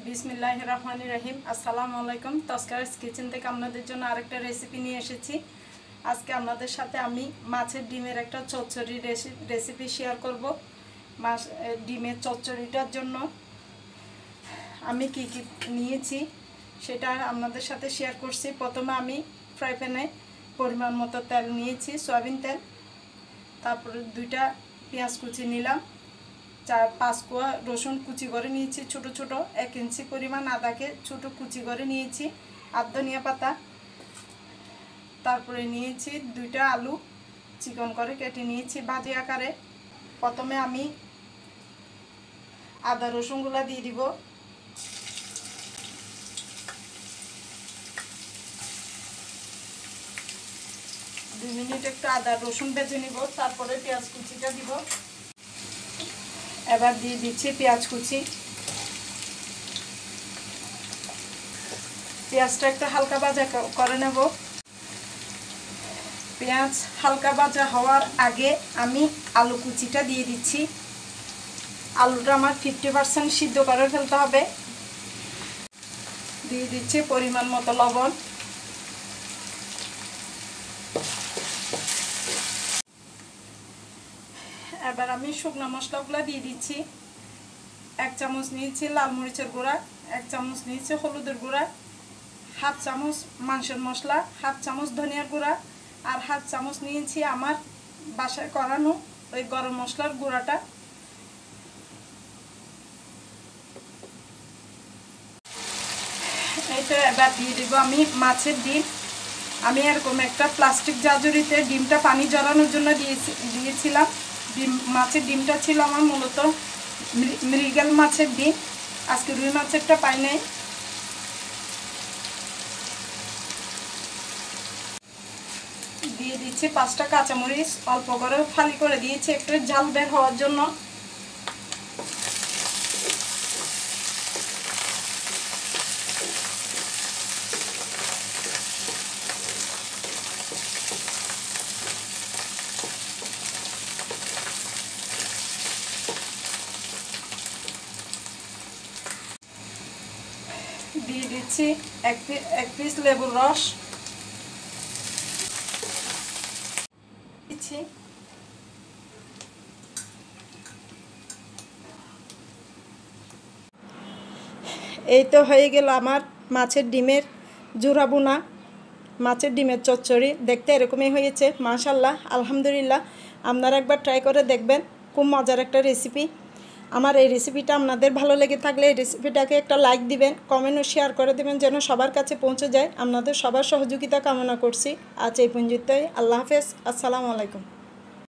বিসমিল্লাহির রহমানির রহিম। আসসালামু আলাইকুম। তস্কারস কিচেন থেকে আপনাদের জন্য আরেকটা রেসিপি নিয়ে এসেছি। আজকে আপনাদের সাথে আমি মাছের ডিমের একটা চচ্চড়ি রেসিপি শেয়ার করব। ডিমের চচ্চড়িটার জন্য আমি কি কি নিয়েছি সেটা আপনাদের সাথে শেয়ার করছি। প্রথমে আমি ফ্রাই প্যানে পরিমাণ মতো তেল নিয়েছি, সয়াবিন তেল। তারপরে 2টা পেঁয়াজ কুচি নিলাম, 4-5 কোয়া রসুন কুচি করে নিয়েছি ছোট ছোট, 1 ইঞ্চি পরিমাণ আদাকে ছোট কুচি করে নিয়েছি, আর ধনিয়া পাতা। তারপরে নিয়েছি 2টা আলু চিকন করে কেটে নিয়েছি ভাজি আকারে। প্রথমে আমি আদা রসুনগুলো দিয়ে দিব। দুই মিনিট একটু আদা রসুন ভেজে নিব, তারপরে পেঁয়াজ কুচিটা দিব। এবার দিয়ে দিচ্ছি পেঁয়াজ কুচি। পেঁয়াজটা একটু হালকা ভাজা করে নেব। পেঁয়াজ হালকা ভাজা হওয়ার আগে আমি আলু কুচিটা দিয়ে দিচ্ছি। আলুটা আমার 50% সিদ্ধ করে ফেলতে হবে। দিয়ে দিচ্ছি পরিমাণ মতো লবণ। এবার আমি শুকনো মশলাগুলো দিয়ে দিচ্ছি। 1 চামচ নিয়েছি লাল মরিচের গুঁড়া, 1 চামচ নিয়েছি হলুদের গুঁড়া, 1/2 চামচ মাংসের মশলা, 1/2 চামচ ধনিয়ার গুঁড়া, আর 1/2 চামচ নিয়েছি আমার বাসায় করানো ওই গরম মশলার গুঁড়াটা। এইটা এবার দিয়ে দেবো আমি মাছের ডিম। আমি এরকম একটা প্লাস্টিক জাজুরিতে ডিমটা পানি জড়ানোর জন্য দিয়েছিলাম। মাছের ডিমটা ছিল আমার মূলত মৃগেল মাছের ডিম, আজকে রুই মাছেরটা পাই নাই। দিয়ে দিচ্ছি 5টা কাঁচামরিচ, অল্প করে ফালি করে দিয়েছি একটু ঝাল বের হওয়ার জন্য। দিয়ে দিচ্ছি এক পিস লেবুর রস দিচ্ছি। এই তো হয়ে গেল আমার মাছের ডিমের জোড়া বোনা মাছের ডিমের চচ্চড়ি। দেখতে এরকমই হয়েছে, মাশাআল্লাহ, আলহামদুলিল্লাহ। আপনারা একবার ট্রাই করে দেখবেন, খুব মজার একটা রেসিপি। আমার এই রেসিপিটা আপনাদের ভালো লেগে থাকলে এই রেসিপিটাকে একটা লাইক দিবেন, কমেন্ট ও শেয়ার করে দেবেন যেন সবার কাছে পৌঁছে যায়। আপনাদের সবার সহযোগিতা কামনা করছি। আজ এই পর্যন্তই। আল্লাহ হাফেজ। আসসালামু আলাইকুম।